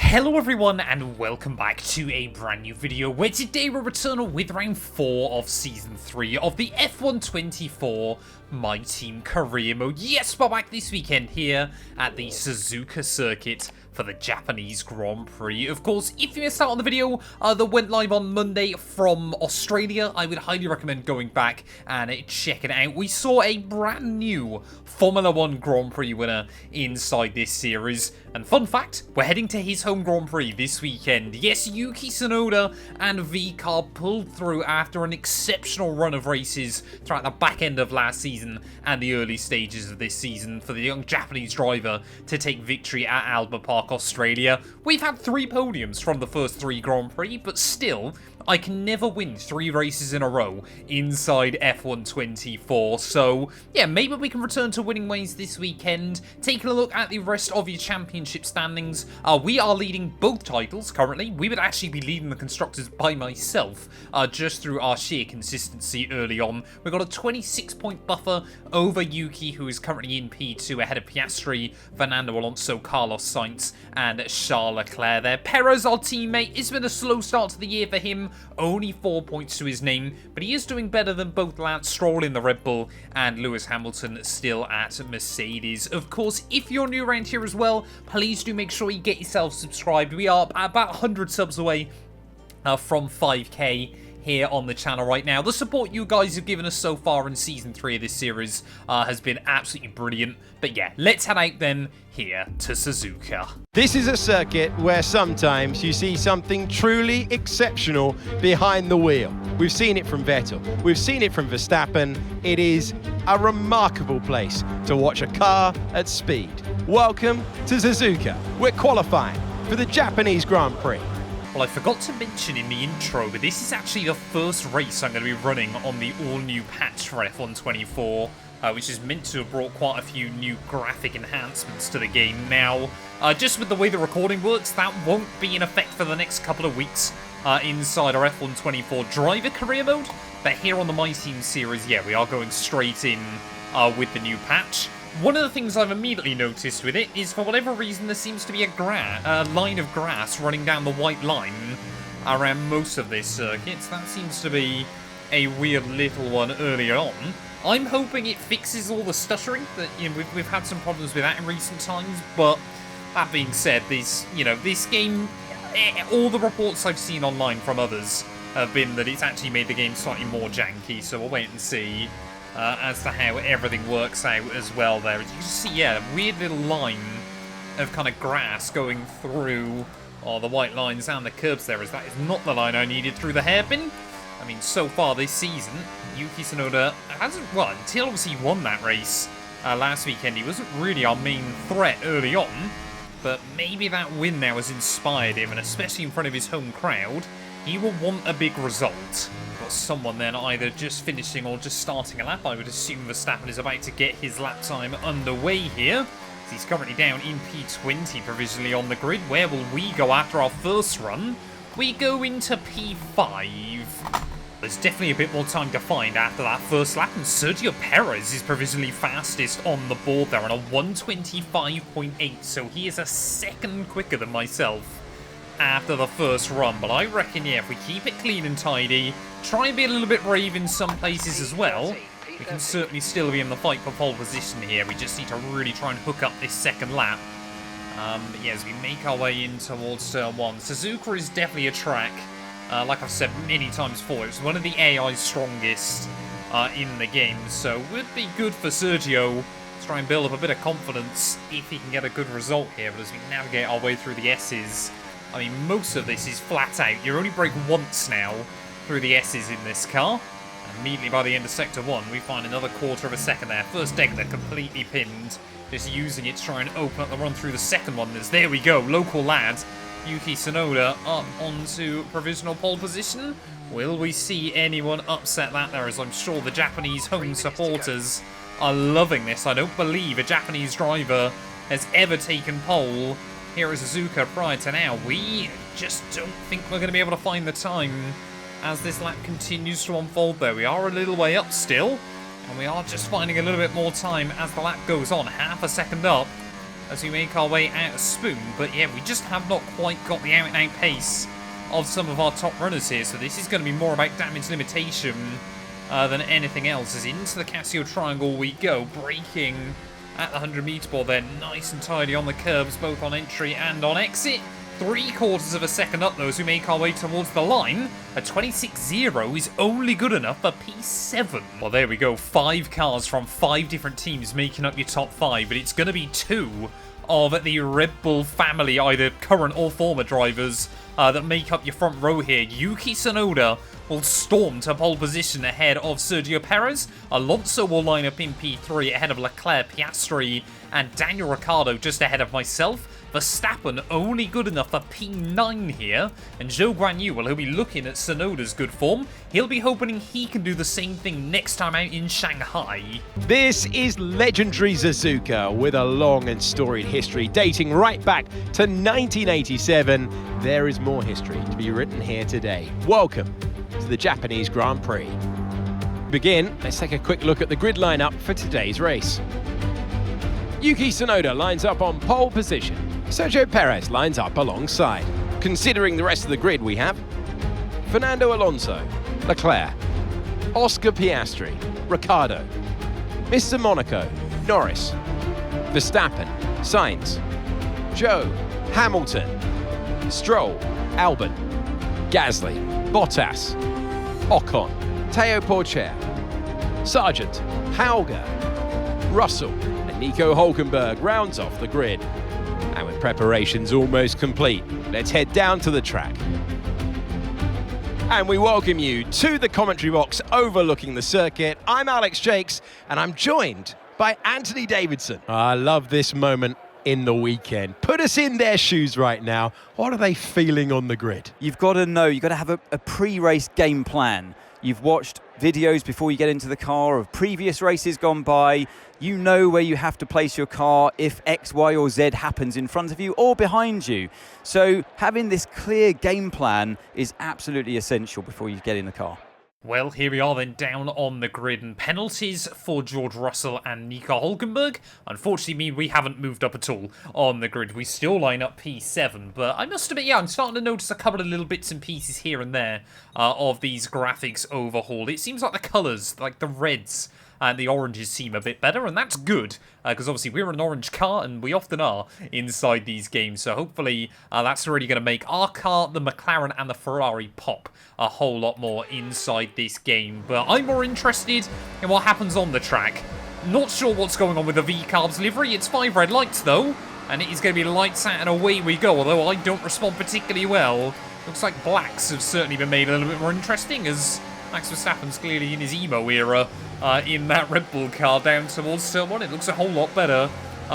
Hello everyone and welcome back to a brand new video where today we're returning with round 4 of season 3 of the F1 24 My Team career mode. Yes, we're back this weekend here at the Suzuka circuit for the Japanese Grand Prix. Of course, if you missed out on the video that went live on Monday from Australia, I would highly recommend going back and checking it out. We saw a brand new Formula 1 Grand Prix winner inside this series. And fun fact, we're heading to his home Grand Prix this weekend. Yes, Yuki Tsunoda and V-Car pulled through after an exceptional run of races throughout the back end of last season and the early stages of this season for the young Japanese driver to take victory at Albert Park, Australia. We've had 3 podiums from the first 3 Grand Prix, but still, I can never win 3 races in a row inside F1 24. So, yeah, maybe we can return to winning ways this weekend. Taking a look at the rest of your championship standings, we are leading both titles currently. We would actually be leading the Constructors by myself, just through our sheer consistency early on. We've got a 26-point buffer over Yuki, who is currently in P2, ahead of Piastri, Fernando Alonso, Carlos Sainz, and Charles Leclerc there. Perez, our teammate, it's been a slow start to the year for him. Only 4 points to his name, but he is doing better than both Lance Stroll in the Red Bull and Lewis Hamilton still at Mercedes. Of course, if you're new around here as well, please do make sure you get yourself subscribed. We are about 100 subs away from 5k here on the channel right now. The support you guys have given us so far in Season 3 of this series has been absolutely brilliant. But yeah, let's head out then here to Suzuka. This is a circuit where sometimes you see something truly exceptional behind the wheel. We've seen it from Vettel, we've seen it from Verstappen. It is a remarkable place to watch a car at speed. Welcome to Suzuka. We're qualifying for the Japanese Grand Prix. Well, I forgot to mention in the intro, but this is actually the first race I'm going to be running on the all-new patch for F1 24, which is meant to have brought quite a few new graphic enhancements to the game. Now, just with the way the recording works, that won't be in effect for the next couple of weeks inside our F1 24 driver career mode. But here on the My Team series, yeah, we are going straight in with the new patch. One of the things I've immediately noticed with it is, for whatever reason, there seems to be a line of grass running down the white line around most of this circuit. That seems to be a weird little one earlier on. I'm hoping it fixes all the stuttering. That, you know, we've had some problems with that in recent times. But that being said, this game, all the reports I've seen online from others have been that it's actually made the game slightly more janky. So we'll wait and see as to how everything works out as well there. As you can see, yeah, a weird little line of kind of grass going through the white lines and the curbs there, as that is not the line I needed through the hairpin. I mean, so far this season, Yuki Tsunoda hasn't, well, until obviously he won that race last weekend, he wasn't really our main threat early on, but maybe that win now has inspired him, and especially in front of his home crowd, he will want a big result. Got someone then either just finishing or just starting a lap. I would assume Verstappen is about to get his lap time underway here. He's currently down in P20 provisionally on the grid. Where will we go after our first run? We go into P5. There's definitely a bit more time to find after that first lap, and Sergio Perez is provisionally fastest on the board there on a 125.8, so he is a second quicker than myself after the first run. But I reckon, yeah, if we keep it clean and tidy, try and be a little bit brave in some places as well, we can certainly still be in the fight for pole position here. We just need to really try and hook up this second lap. But yeah, as we make our way in towards turn 1, Suzuka is definitely a track, like I've said many times before, it's one of the AI's strongest in the game, so it would be good for Sergio to try and build up a bit of confidence if he can get a good result here. But as we navigate our way through the S's, I mean, most of this is flat out. You only brake once now through the S's in this car. And immediately by the end of Sector 1, we find another quarter of a second there. First deck, they're completely pinned. Just using it to try and open up the run through the second one. There we go, local lad, Yuki Tsunoda, up onto provisional pole position. Will we see anyone upset that there? As I'm sure the Japanese home supporters are loving this. I don't believe a Japanese driver has ever taken pole here at Suzuka prior to now. We just don't think we're going to be able to find the time as this lap continues to unfold though. We are a little way up still, and we are just finding a little bit more time as the lap goes on. Half a second up. as we make our way out of Spoon. But yeah, we just have not quite got the out-and-out pace of some of our top runners here. So this is going to be more about damage limitation than anything else. As into the Casio Triangle we go, braking at the 100-meter ball there, nice and tidy on the curbs, both on entry and on exit. 3/4 of a second up though as we make our way towards the line. A 26.0 is only good enough for P7. Well, there we go. 5 cars from 5 different teams making up your top 5, but it's going to be 2 of the Red Bull family, either current or former drivers, that make up your front row here. Yuki Tsunoda will storm to pole position ahead of Sergio Perez. Alonso will line up in P3 ahead of Leclerc, Piastri, and Daniel Ricciardo just ahead of myself. Verstappen only good enough for P9 here, and Zhou Guanyu, well, he'll be looking at Tsunoda's good form. He'll be hoping he can do the same thing next time out in Shanghai. This is legendary Suzuka with a long and storied history dating right back to 1987. There is more history to be written here today. Welcome to the Japanese Grand Prix. To begin, let's take a quick look at the grid lineup for today's race. Yuki Tsunoda lines up on pole position. Sergio Perez lines up alongside. Considering the rest of the grid, we have Fernando Alonso, Leclerc, Oscar Piastri, Ricciardo, Mr. Monaco, Norris, Verstappen, Sainz, Zhou, Hamilton, Stroll, Albon, Gasly, Bottas, Ocon, Teo Porcher, Sargent, Hauger, Russell, and Nico Hülkenberg rounds off the grid. And with preparations almost complete, let's head down to the track. And we welcome you to the commentary box overlooking the circuit. I'm Alex Jakes, and I'm joined by Anthony Davidson. I love this moment in the weekend. Put us in their shoes right now. What are they feeling on the grid? You've got to know, you've got to have a pre-race game plan. You've watched videos before you get into the car of previous races gone by. You know where you have to place your car if X, Y, or Z happens in front of you or behind you. So having this clear game plan is absolutely essential before you get in the car. Well, here we are then down on the grid, and penalties for George Russell and Nico Hülkenberg unfortunately mean we haven't moved up at all on the grid. We still line up P7, but I must admit, yeah, I'm starting to notice a couple of little bits and pieces here and there of these graphics overhaul. It seems like the colours, like the reds and the oranges, seem a bit better, and that's good, because obviously we're an orange car, and we often are inside these games, so hopefully that's really going to make our car, the McLaren and the Ferrari, pop a whole lot more inside this game. But I'm more interested in what happens on the track. Not sure what's going on with the V-Carbs livery. It's 5 red lights, though, and it is going to be lights out and away we go, although I don't respond particularly well. Looks like blacks have certainly been made a little bit more interesting, as Max Verstappen's clearly in his emo era in that Red Bull car down towards turn 1. It looks a whole lot better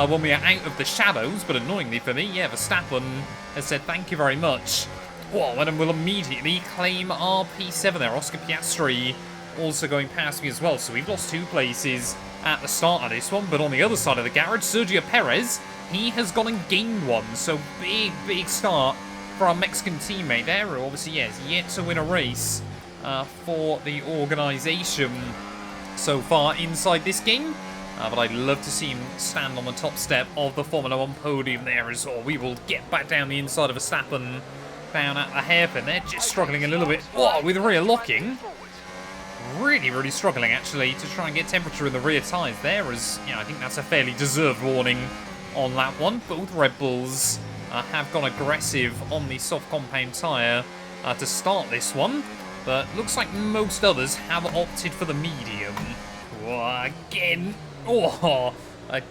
when we are out of the shadows, but annoyingly for me, yeah, Verstappen has said thank you very much. Well, and we'll immediately claim our P7 there. Oscar Piastri also going past me as well, so we've lost 2 places at the start of this one, but on the other side of the garage, Sergio Perez, he has gone and gained 1, so big start for our Mexican teammate there, who obviously, yeah, has yet to win a race for the organisation so far inside this game, but I'd love to see him stand on the top step of the Formula 1 podium there as well. We will get back down the inside of Verstappen, down at the hairpin there, just struggling a little bit with rear locking. Really struggling actually to try and get temperature in the rear tyres there, as you know, I think that's a fairly deserved warning on that one. Both Red Bulls have gone aggressive on the soft compound tyre to start this one, but looks like most others have opted for the medium. Again, I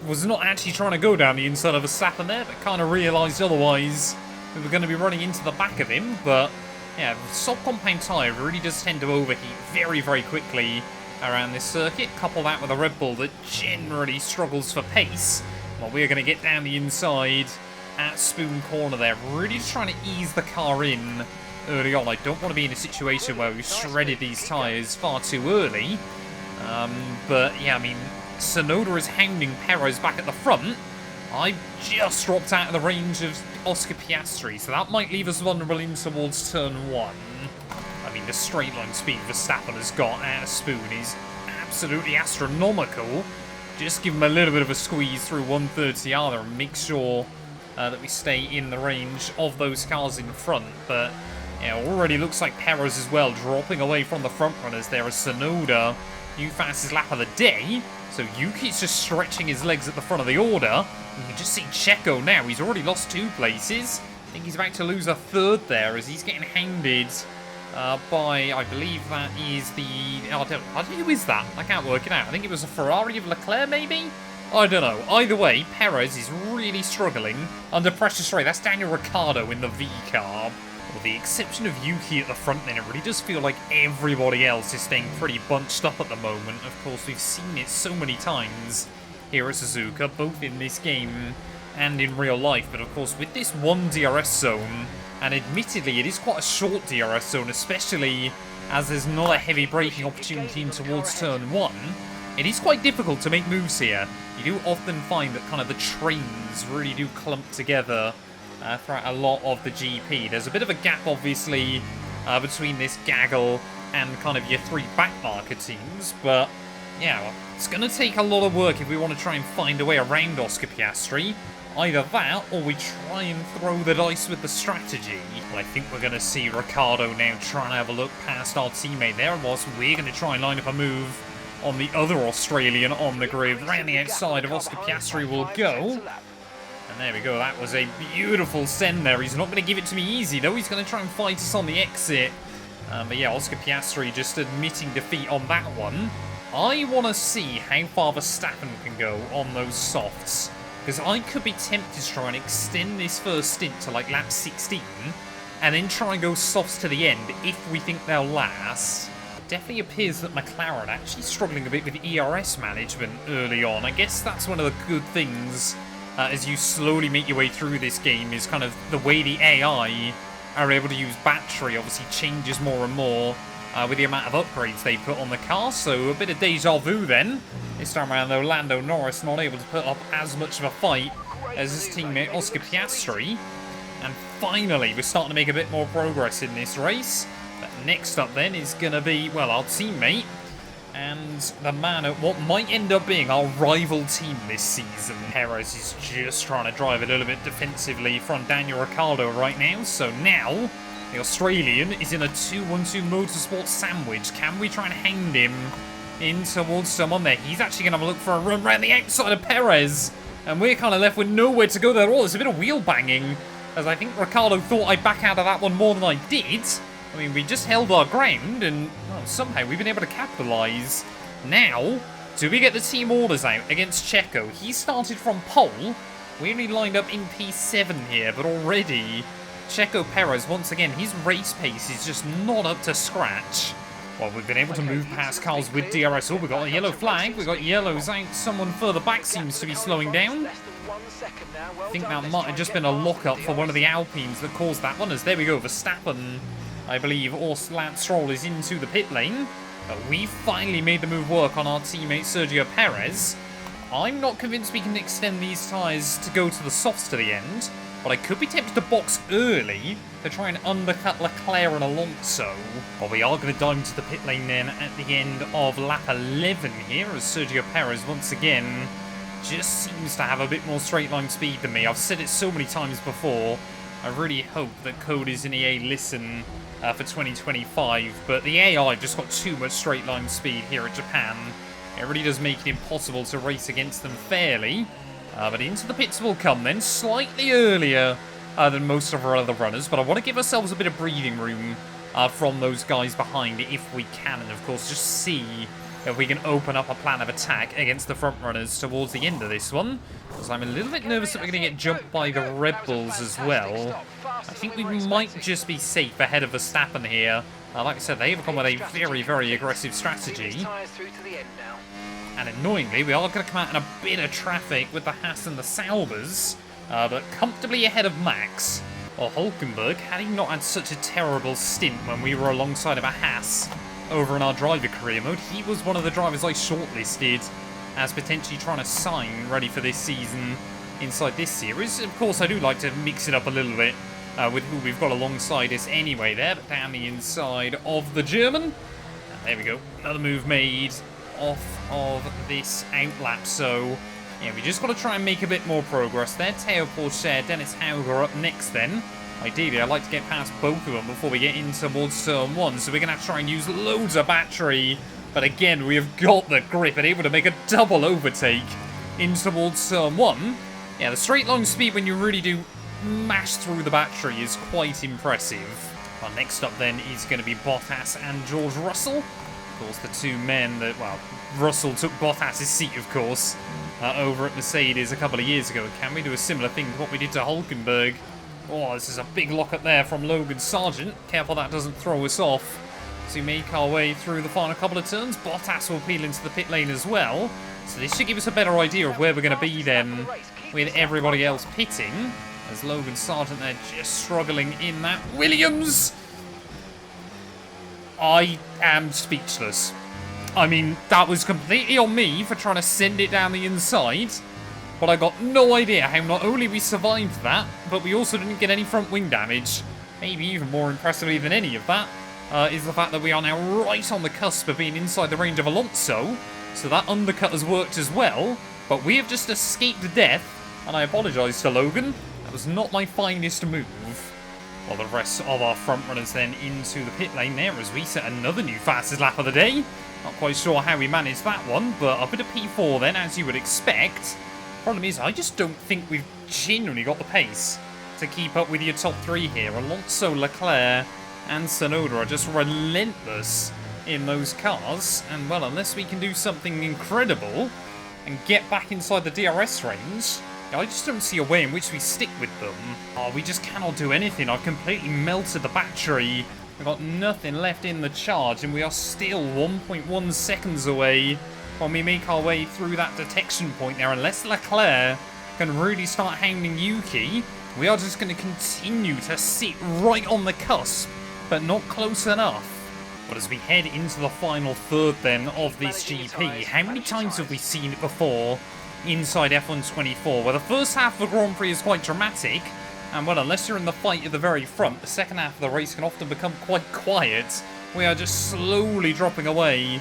was not actually trying to go down the inside of Verstappen there, but kind of realised otherwise we were going to be running into the back of him. But yeah, soft compound tyre really does tend to overheat very quickly around this circuit. Couple that with a Red Bull that generally struggles for pace. Well, we're going to get down the inside at Spoon Corner there, really just trying to ease the car in early on. I don't want to be in a situation where we've shredded these tyres far too early. But yeah, I mean, Tsunoda is hounding Perez back at the front. I just dropped out of the range of Oscar Piastri, so that might leave us vulnerable in towards turn 1. I mean, the straight line speed Verstappen has got out of Spoon is absolutely astronomical. just give him a little bit of a squeeze through 130R there and make sure that we stay in the range of those cars in front. But yeah, already looks like Perez as well dropping away from the front runners there as Tsunoda, new fastest lap of the day. So Yuki's just stretching his legs at the front of the order. You can just see Checo now. He's already lost 2 places. I think he's about to lose a 3rd there as he's getting hounded by, I believe that is the... who is that? I can't work it out. I think it was a Ferrari of Leclerc, maybe? I don't know. Either way, Perez is really struggling under pressure straight. That's Daniel Ricciardo in the V car. With the exception of Yuki at the front, then it really does feel like everybody else is staying pretty bunched up at the moment. Of course, we've seen it so many times here at Suzuka, both in this game and in real life. But of course, with this one DRS zone, and admittedly it is quite a short DRS zone, especially as there's not a heavy braking opportunity in towards turn 1, it is quite difficult to make moves here. You do often find that kind of the trains really do clump together throughout a lot of the GP. There's a bit of a gap, obviously, between this gaggle and kind of your 3 backmarker teams, but yeah, it's going to take a lot of work if we want to try and find a way around Oscar Piastri. Either that, or we try and throw the dice with the strategy. Well, I think we're going to see Ricciardo now trying to have a look past our teammate there, whilst we're going to try and line up a move on the other Australian on the grid. Round the outside of Oscar Piastri will go. And there we go, that was a beautiful send there. He's not going to give it to me easy, though. He's going to try and fight us on the exit. But yeah, Oscar Piastri just admitting defeat on that one. I want to see how far Verstappen can go on those softs, because I could be tempted to try and extend this first stint to like lap 16, and then try and go softs to the end if we think they'll last. It definitely appears that McLaren actually struggling a bit with ERS management early on. I guess that's one of the good things as you slowly make your way through this game, is kind of the way the AI are able to use battery obviously changes more and more with the amount of upgrades they put on the car. So a bit of deja vu then. This time around though, Lando Norris not able to put up as much of a fight as his teammate Oscar Piastri. And finally, we're starting to make a bit more progress in this race. But next up then is going to be, well, our teammate and the man at what might end up being our rival team this season. Perez is just trying to drive a little bit defensively from Daniel Ricciardo right now. So now the Australian is in a 2-1-2 motorsport sandwich. Can we try and hound him in towards someone there? He's actually going to have a look for a run around the outside of Perez. And we're kind of left with nowhere to go there at all. There's a bit of wheel banging, as I think Ricciardo thought I'd back out of that one more than I did. I mean, we just held our ground, and well, somehow we've been able to capitalise. Now, do we get the team orders out against Checo? He started from pole. We only lined up in P7 here, but already Checo Perez, once again, his race pace is just not up to scratch. Well, we've been able to move past cars with DRS. Oh, we've got a yellow flag. We've got yellows out. Someone further back seems to be slowing down. I think that might have just been a lock-up for one of the Alpines that caused that one. As there we go, Verstappen, I believe, or Lance Stroll is into the pit lane. But we finally made the move work on our teammate Sergio Perez. I'm not convinced we can extend these tyres to go to the softs to the end, but I could be tempted to box early to try and undercut Leclerc and Alonso. But we are going to dive into the pit lane then at the end of lap 11 here, as Sergio Perez once again just seems to have a bit more straight line speed than me. I've said it so many times before. I really hope that coders in EA listen for 2025, but the AI just got too much straight line speed here at Japan. It really does make it impossible to race against them fairly. But into the pits will come then, slightly earlier than most of our other runners, but I want to give ourselves a bit of breathing room from those guys behind if we can, and of course just see if we can open up a plan of attack against the front runners towards the end of this one, because I'm a little bit nervous that we're going to get jumped by the Red Bulls as well. I think we might just be safe ahead of Verstappen here. Like I said, they've come with a very, very aggressive strategy. And annoyingly, we are going to come out in a bit of traffic with the Haas and the Saubers, but comfortably ahead of Max. Well, Hulkenberg, had he not had such a terrible stint when we were alongside of a Haas over in our driver career mode, he was one of the drivers I shortlisted as potentially trying to sign ready for this season inside this series. Of course, I do like to mix it up a little bit with who we've got alongside us anyway there, but down the inside of the German. And there we go, another move made off of this outlap. So, yeah, we just got to try and make a bit more progress there. Teo Porcher, Dennis Hauger up next then. Ideally, I'd like to get past both of them before we get in towards turn 1. So we're going to have to try and use loads of battery. But again, we have got the grip and able to make a double overtake in towards turn 1. Yeah, the straight line speed when you really do mash through the battery is quite impressive. Well, next up then is going to be Bottas and George Russell. Of course, the two men that, well, Russell took Bottas' seat, of course, over at Mercedes a couple of years ago. Can we do a similar thing to what we did to Hulkenberg? Oh, this is a big lock up there from Logan Sargent. Careful that doesn't throw us off. As we make our way through the final couple of turns, Bottas will peel into the pit lane as well. So this should give us a better idea of where we're going to be then with everybody else pitting. As Logan Sargent there just struggling in that. Williams! I am speechless. I mean, that was completely on me for trying to send it down the inside. But I got no idea how not only we survived that, but we also didn't get any front wing damage. Maybe even more impressively than any of that, is the fact that we are now right on the cusp of being inside the range of Alonso. So that undercut has worked as well. But we have just escaped death. And I apologise to Logan. That was not my finest move. Well, the rest of our front runners then into the pit lane there as we set another new fastest lap of the day. Not quite sure how we managed that one, but up into P4 then, as you would expect. Problem is, I just don't think we've genuinely got the pace to keep up with your top three here. Alonso, Leclerc, and Tsunoda are just relentless in those cars. And, well, unless we can do something incredible and get back inside the DRS range, I just don't see a way in which we stick with them. Oh, we just cannot do anything. I've completely melted the battery. We've got nothing left in the charge, and we are still 1.1 seconds away when we make our way through that detection point there. Unless Leclerc can really start hounding Yuki, we are just going to continue to sit right on the cusp, but not close enough. But as we head into the final third then of this GP, how many times have we seen it before inside F1 24, where the first half of the Grand Prix is quite dramatic, and well, unless you're in the fight at the very front, the second half of the race can often become quite quiet. We are just slowly dropping away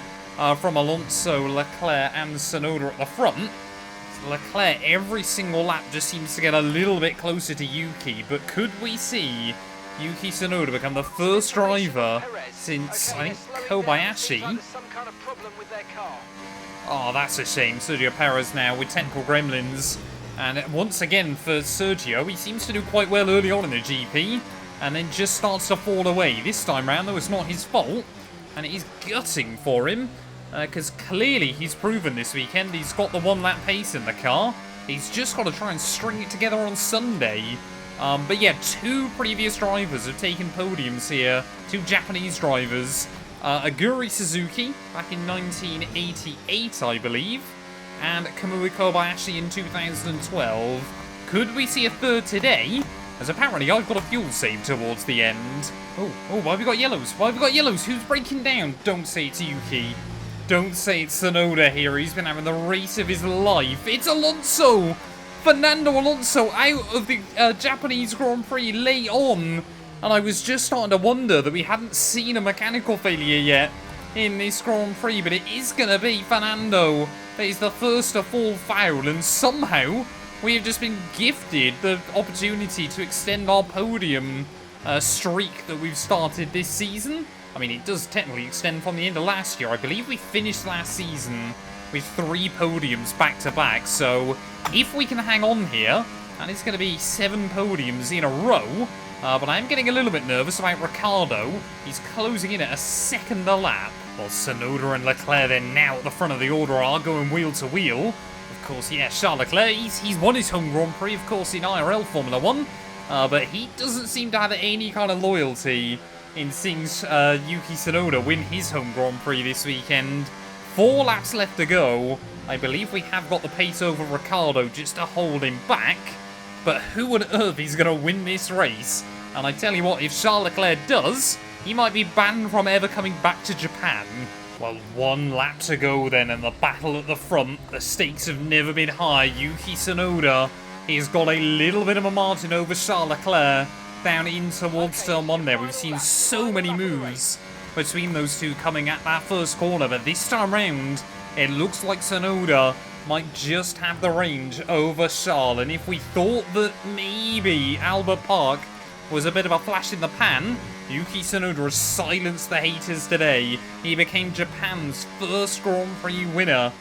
from Alonso, Leclerc and Tsunoda at the front. So Leclerc, every single lap just seems to get a little bit closer to Yuki, but could we see Yuki Tsunoda become the first driver since, I think, Kobayashi? Oh, that's a shame. Sergio Perez now with technical gremlins. And once again for Sergio, he seems to do quite well early on in the GP, and then just starts to fall away. This time round, though, it's not his fault, and it is gutting for him, because clearly he's proven this weekend he's got the one-lap pace in the car. He's just got to try and string it together on Sunday. But yeah, two previous drivers have taken podiums here, two Japanese drivers. Aguri Suzuki back in 1988, I believe, and Kamui Kobayashi in 2012. Could we see a third today? As apparently I've got a fuel save towards the end. Oh, why have we got yellows? Why have we got yellows? Who's breaking down? Don't say it's Yuki. Don't say it's Tsunoda here. He's been having the race of his life. It's Alonso! Fernando Alonso out of the Japanese Grand Prix late on. And I was just starting to wonder that we hadn't seen a mechanical failure yet in this Grand Prix, but it is going to be Fernando that is the first to fall foul, and somehow we have just been gifted the opportunity to extend our podium streak that we've started this season. I mean, it does technically extend from the end of last year. I believe we finished last season with 3 podiums back-to-back, so if we can hang on here, and it's going to be 7 podiums in a row. But I'm getting a little bit nervous about Ricciardo. He's closing in at a second a lap. While Tsunoda and Leclerc then now at the front of the order are going wheel to wheel. Of course, yeah, Charles Leclerc, he's won his home Grand Prix, of course, in IRL Formula 1. But he doesn't seem to have any kind of loyalty in seeing Yuki Tsunoda win his home Grand Prix this weekend. 4 laps left to go. I believe we have got the pace over Ricciardo just to hold him back. But who on earth is going to win this race? And I tell you what, if Charles Leclerc does, he might be banned from ever coming back to Japan. Well, 1 lap to go then, and the battle at the front. The stakes have never been high. Yuki Tsunoda, he's got a little bit of a margin over Charles Leclerc down in towards turn 1 there. We've seen so many moves between those two coming at that first corner, but this time round, it looks like Tsunoda might just have the range over Charles. And if we thought that maybe Albert Park was a bit of a flash in the pan, Yuki Tsunoda has silenced the haters today. He became Japan's first Grand Prix winner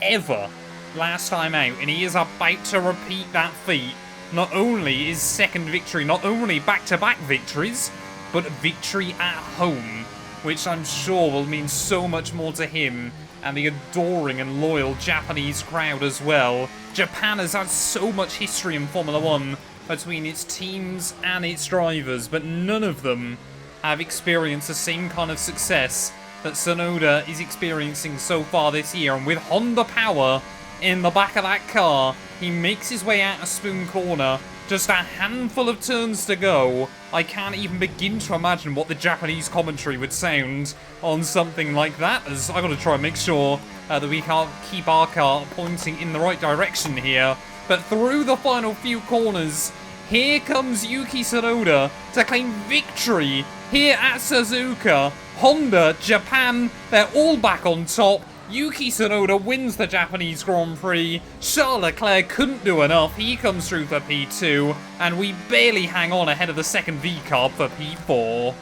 ever last time out, and he is about to repeat that feat. Not only his second victory, not only back-to-back victories, but victory at home, which I'm sure will mean so much more to him and the adoring and loyal Japanese crowd as well. Japan has had so much history in Formula 1 between its teams and its drivers, but none of them have experienced the same kind of success that Tsunoda is experiencing so far this year. And with Honda power in the back of that car, he makes his way out of Spoon Corner. Just a handful of turns to go. I can't even begin to imagine what the Japanese commentary would sound on something like that, as I've got to try and make sure that we can't keep our car pointing in the right direction here. But through the final few corners, here comes Yuki Tsunoda to claim victory here at Suzuka. Honda, Japan, they're all back on top. Yuki Tsunoda wins the Japanese Grand Prix. Charles Leclerc couldn't do enough. He comes through for P2, and we barely hang on ahead of the second V-Carb for P4.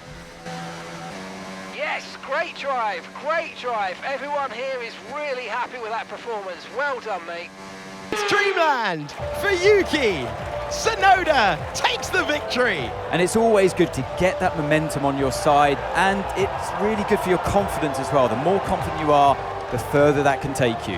Yes, great drive, great drive. Everyone here is really happy with that performance. Well done, mate. It's Dreamland for Yuki. Tsunoda takes the victory. And it's always good to get that momentum on your side, and it's really good for your confidence as well. The more confident you are, the further that can take you.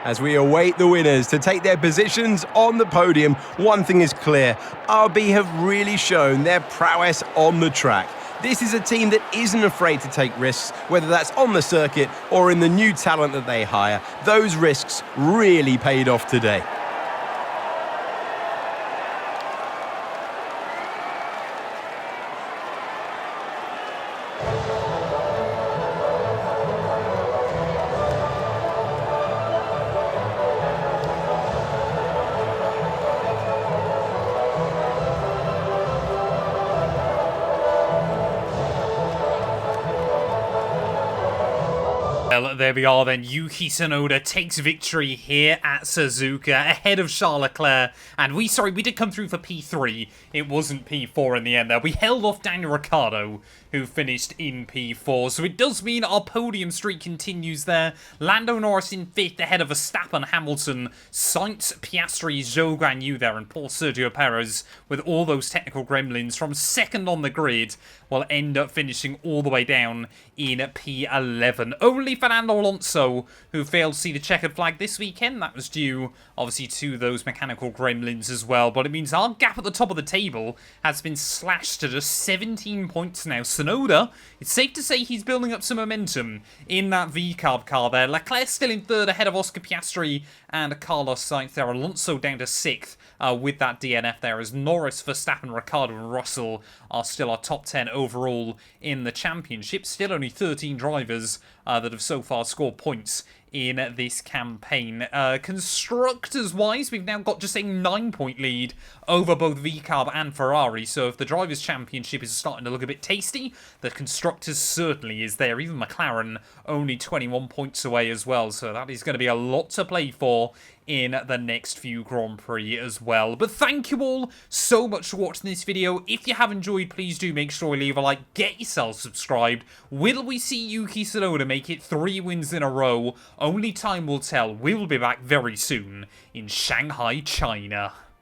As we await the winners to take their positions on the podium, one thing is clear. RB have really shown their prowess on the track. This is a team that isn't afraid to take risks, whether that's on the circuit or in the new talent that they hire. Those risks really paid off today. Well, there we are then. Yuki Tsunoda takes victory here at Suzuka ahead of Charles Leclerc. And we did come through for P3. It wasn't P4 in the end there. We held off Daniel Ricciardo, who finished in P4. So it does mean our podium streak continues there. Lando Norris in 5th ahead of Verstappen, Hamilton, Sainz, Piastri, Zhou Guanyu there, and poor Sergio Perez with all those technical gremlins from 2nd on the grid will end up finishing all the way down in P11. Only Fernando Alonso, who failed to see the checkered flag this weekend. That was due, obviously, to those mechanical gremlins as well. But it means our gap at the top of the table has been slashed to just 17 points now. Tsunoda, it's safe to say he's building up some momentum in that V-Carb car there. Leclerc still in 3rd ahead of Oscar Piastri and Carlos Sainz there. Alonso down to 6th with that DNF there, as Norris, Verstappen, Ricciardo and Russell are still our top 10 overall in the championship. Still only 13 drivers that have so far scored points in this campaign. Constructors-wise, we've now got just a 9-point lead over both V-Carb and Ferrari, so if the Drivers' Championship is starting to look a bit tasty, the Constructors certainly is there. Even McLaren only 21 points away as well, so that is going to be a lot to play for in the next few Grand Prix as well. But thank you all so much for watching this video. If you have enjoyed, please do make sure you leave a like, get yourself subscribed. Will we see Yuki Tsunoda make it 3 wins in a row? Only time will tell. We will be back very soon in Shanghai, China.